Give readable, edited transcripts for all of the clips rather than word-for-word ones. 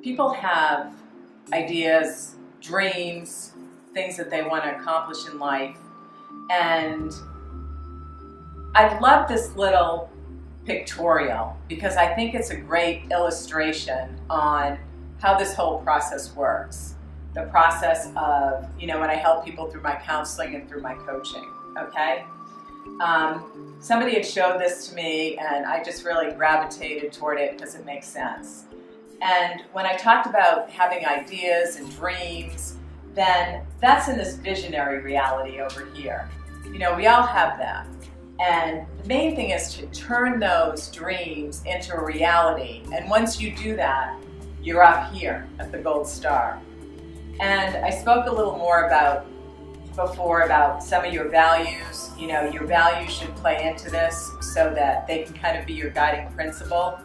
People have ideas, dreams, things that they want to accomplish in life. And I love this little pictorial because I think it's a great illustration on how this whole process works. The process of, when I help people through my counseling and through my coaching, okay? Somebody had showed this to me and I just really gravitated toward it because it makes sense. And when I talked about having ideas and dreams, then that's in this visionary reality over here. We all have them. And the main thing is to turn those dreams into a reality. And once you do that, you're up here at the gold star. And I spoke a little more before about some of your values. Your values should play into this so that they can kind of be your guiding principle.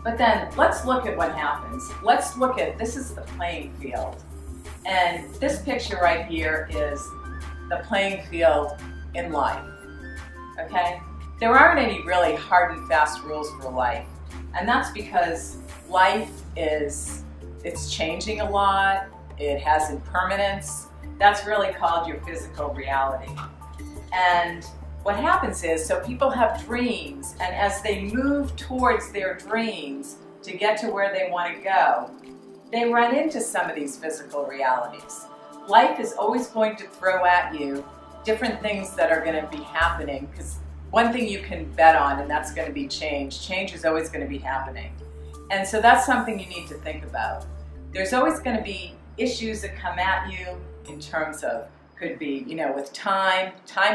But then let's look at what happens. Let's look at, this is the playing field. And this picture right here is the playing field in life, okay? There aren't any really hard and fast rules for life. And that's because life it's changing a lot. It has impermanence. That's really called your physical reality. And what happens is, so people have dreams, and as they move towards their dreams to get to where they want to go, they run into some of these physical realities. Life is always going to throw at you different things that are going to be happening, because one thing you can bet on, and that's going to be change. Change is always going to be happening. And so that's something you need to think about. There's always going to be issues that come at you in terms of, could be, with time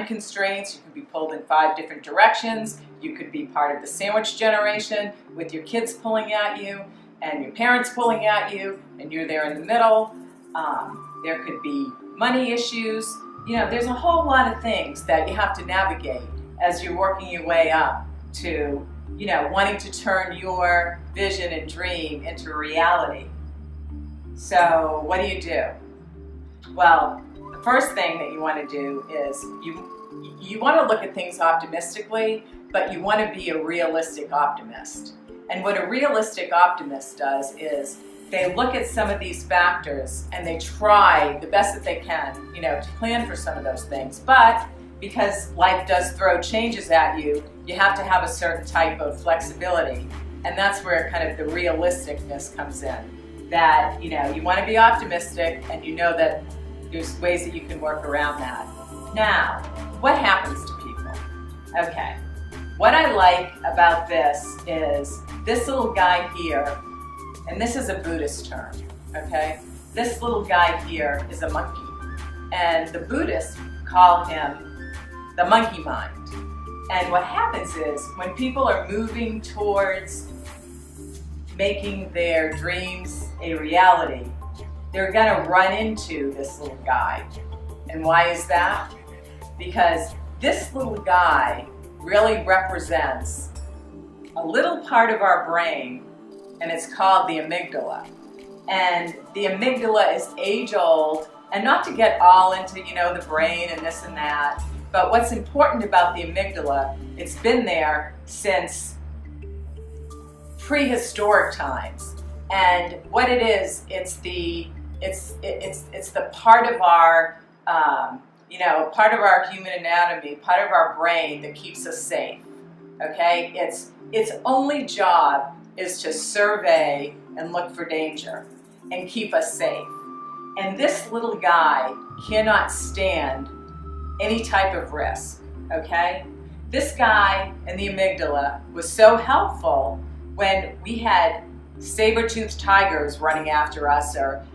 constraints. You could be pulled in 5 different directions. You could be part of the sandwich generation with your kids pulling at you and your parents pulling at you, and you're there in the middle. There could be money issues. There's a whole lot of things that you have to navigate as you're working your way up to, wanting to turn your vision and dream into reality. So what do? Well, the first thing that you want to do is you want to look at things optimistically, but you want to be a realistic optimist. And what a realistic optimist does is they look at some of these factors and they try the best that they can, to plan for some of those things. But because life does throw changes at you, you have to have a certain type of flexibility. And that's where kind of the realisticness comes in. That, you want to be optimistic, and that there's ways that you can work around that. Now, what happens to people? Okay, what I like about this is this little guy here, and this is a Buddhist term, okay? This little guy here is a monkey, and the Buddhists call him the monkey mind. And what happens is when people are moving towards making their dreams a reality, they're gonna run into this little guy. And why is that? Because this little guy really represents a little part of our brain, and it's called the amygdala. And the amygdala is age-old, and not to get all into, the brain and this and that, but what's important about the amygdala, it's been there since prehistoric times. And what it is, it's the part of our, part of our human anatomy, part of our brain that keeps us safe, okay? Its only job is to survey and look for danger and keep us safe. And this little guy cannot stand any type of risk, okay? This guy in the amygdala was so helpful when we had saber-toothed tigers running after us, or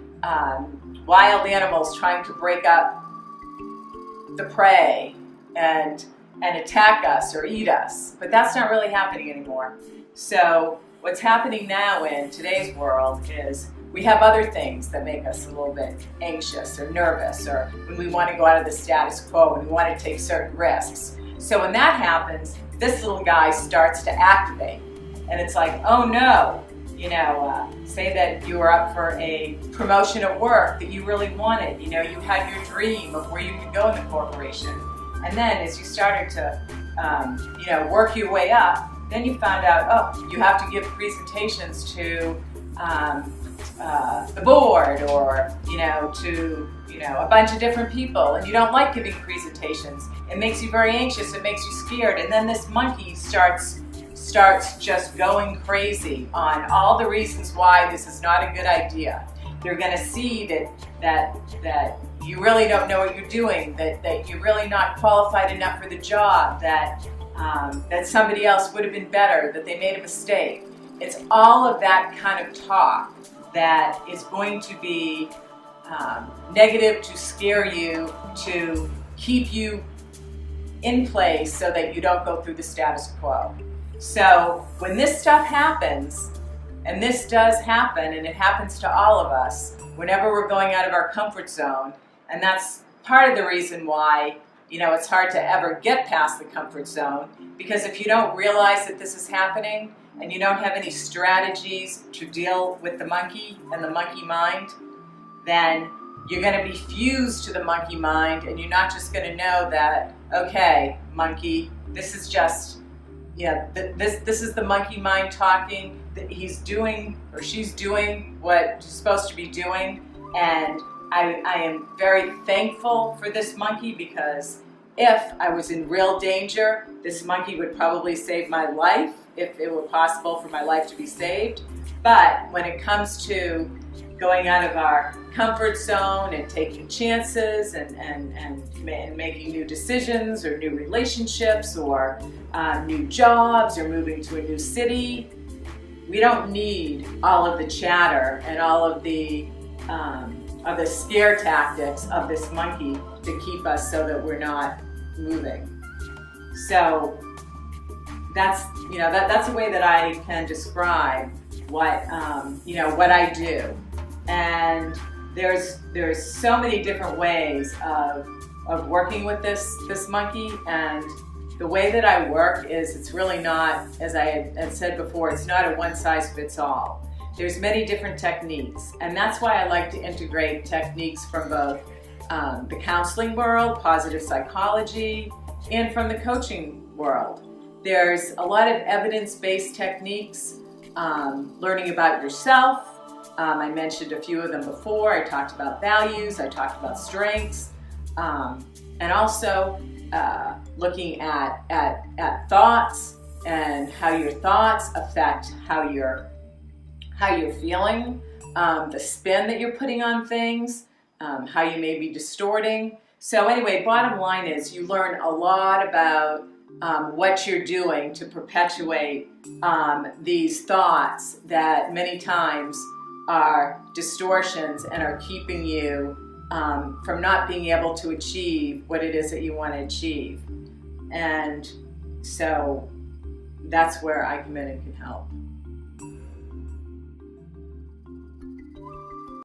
wild animals trying to break up the prey and attack us or eat us. But that's not really happening anymore. So what's happening now in today's world is we have other things that make us a little bit anxious or nervous, or when we want to go out of the status quo and we want to take certain risks. So when that happens, this little guy starts to activate. And it's like, oh no, say that you were up for a promotion at work that you really wanted. You had your dream of where you could go in the corporation. And then as you started to, work your way up, then you found out, oh, you have to give presentations to the board, or to a bunch of different people, and you don't like giving presentations. It makes you very anxious. It makes you scared, and then this monkey starts just going crazy on all the reasons why this is not a good idea. They're going to see that you really don't know what you're doing, that you're really not qualified enough for the job, that somebody else would have been better, that they made a mistake. It's all of that kind of talk that is going to be negative, to scare you, to keep you in place so that you don't go through the status quo. So when this stuff happens, and this does happen, and it happens to all of us whenever we're going out of our comfort zone, and that's part of the reason why it's hard to ever get past the comfort zone, because if you don't realize that this is happening and you don't have any strategies to deal with the monkey and the monkey mind, then you're going to be fused to the monkey mind, and you're not just going to know that, okay, monkey, this is just, this is the monkey mind talking, that he's doing or she's doing what she's supposed to be doing, and I am very thankful for this monkey, because if I was in real danger, this monkey would probably save my life, if it were possible for my life to be saved. But when it comes to going out of our comfort zone and taking chances and making new decisions, or new relationships, or new jobs, or moving to a new city, we don't need all of the chatter and all of the scare tactics of this monkey to keep us so that we're not moving. So that's that's a way that I can describe what what I do. And there's so many different ways of working with this monkey, and the way that I work is, it's really not, as I had said before, it's not a one-size-fits-all. There's many different techniques, and that's why I like to integrate techniques from both the counseling world, positive psychology, and from the coaching world. There's a lot of evidence-based techniques, learning about yourself. I mentioned a few of them before. I talked about values, I talked about strengths, and also looking at thoughts, and how your thoughts affect how you're feeling, the spin that you're putting on things, how you may be distorting. So anyway, bottom line is, you learn a lot about what you're doing to perpetuate these thoughts that many times are distortions and are keeping you from not being able to achieve what it is that you want to achieve. And so that's where I come in and can help.